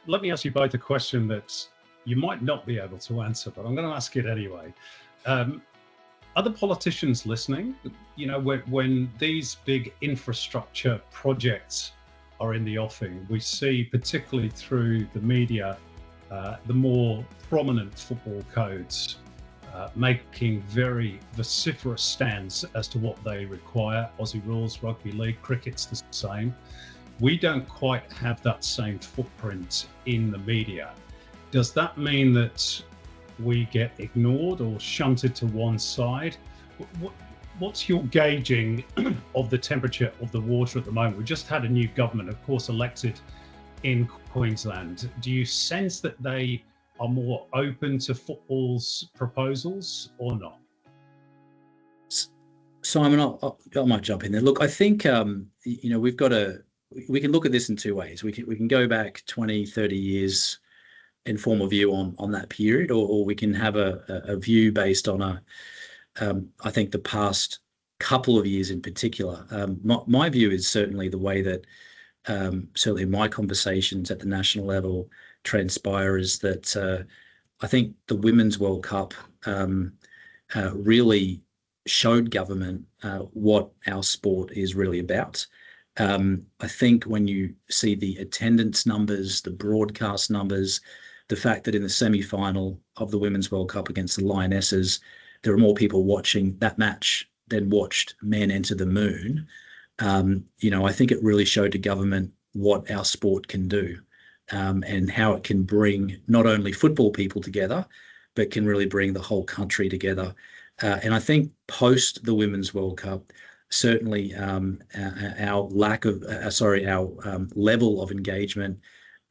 let me ask you both a question that you might not be able to answer, but I'm going to ask it anyway. Are the politicians listening? You know, when these big infrastructure projects are in the offing, we see, particularly through the media, the more prominent football codes making very vociferous stands as to what they require. Aussie rules, rugby league, cricket's the same. We don't quite have that same footprint in the media. Does that mean that we get ignored or shunted to one side? What's your gauging of the temperature of the water at the moment? We just had a new government, of course, elected in Queensland. Do you sense that they are more open to football's proposals or not? Simon, I might jump in there. Look, I think, we can look at this in two ways. We can go back 20, 30 years and form a view on that period, or we can have a view based on I think the past couple of years in particular. My view is certainly the way that certainly my conversations at the national level transpire is that I think the Women's World Cup really showed government what our sport is really about. I think when you see the attendance numbers, the broadcast numbers, the fact that in the semi-final of the Women's World Cup against the Lionesses, there are more people watching that match than watched Men Enter the Moon. I think it really showed to government what our sport can do, and how it can bring not only football people together, but can really bring the whole country together. And I think post the Women's World Cup, certainly our level of engagement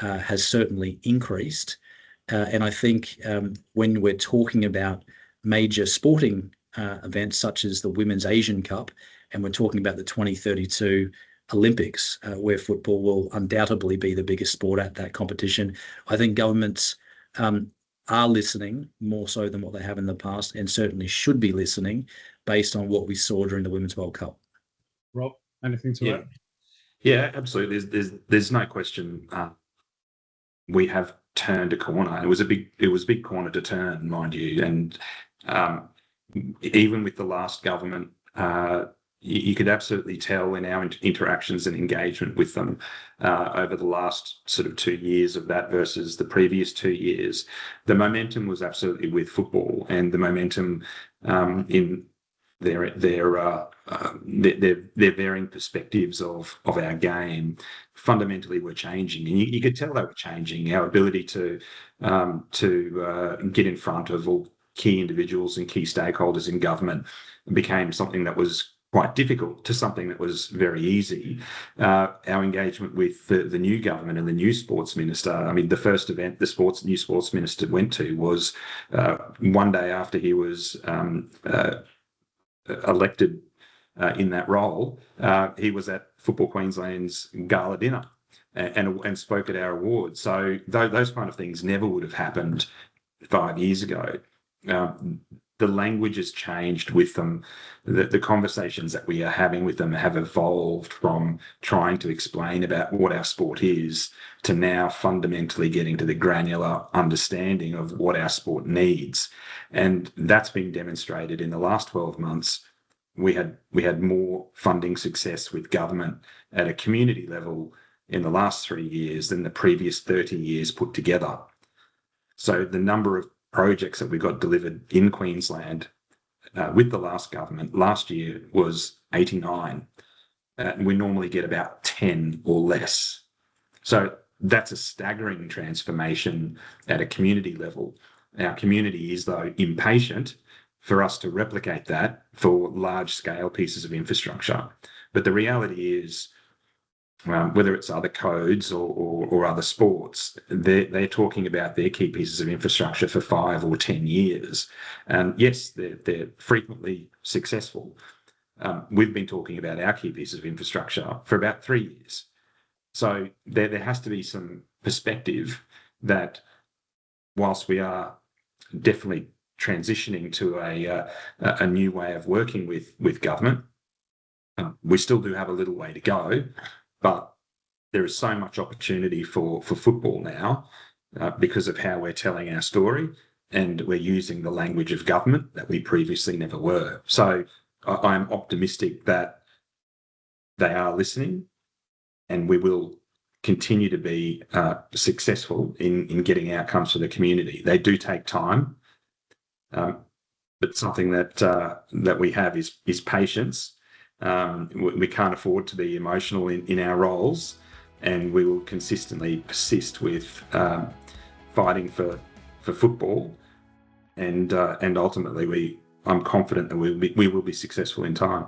has certainly increased. And I think when we're talking about major sporting events such as the Women's Asian Cup, and we're talking about the 2032 Olympics, where football will undoubtedly be the biggest sport at that competition, I think governments are listening more so than what they have in the past, and certainly should be listening based on what we saw during the Women's World Cup. Rob, anything to add? Yeah, absolutely. There's no question. We have turned a corner. It was a big corner to turn, mind you. And even with the last government, you could absolutely tell in our interactions and engagement with them over the last sort of 2 years of that versus the previous 2 years, the momentum was absolutely with football, and the momentum in their varying perspectives of our game fundamentally were changing, and you could tell they were changing. Our ability to get in front of all key individuals and key stakeholders in government became something that was quite difficult to something that was very easy. Our engagement with the new government and the new sports minister, I mean, the first event the new sports minister went to was one day after he was elected in that role. He was at Football Queensland's gala dinner and spoke at our awards. So those kind of things never would have happened 5 years ago. The language has changed with them. The conversations that we are having with them have evolved from trying to explain about what our sport is to now fundamentally getting to the granular understanding of what our sport needs. And that's been demonstrated in the last 12 months. We had more funding success with government at a community level in the last 3 years than the previous 30 years put together. So the number of projects that we got delivered in Queensland with the last government last year was 89. And we normally get about 10 or less. So that's a staggering transformation at a community level. Our community is, though, impatient for us to replicate that for large-scale pieces of infrastructure. But the reality is, whether it's other codes or other sports, they're talking about their key pieces of infrastructure for 5 or 10 years. And yes, they're frequently successful. We've been talking about our key pieces of infrastructure for about 3 years. So there has to be some perspective that whilst we are definitely transitioning to a new way of working with government, we still do have a little way to go. But there is so much opportunity for football now because of how we're telling our story, and we're using the language of government that we previously never were. So I'm optimistic that they are listening, and we will continue to be successful in getting outcomes for the community. They do take time, but something that we have is patience. We can't afford to be emotional in our roles, and we will consistently persist with fighting for football, and ultimately I'm confident that we will be successful in time.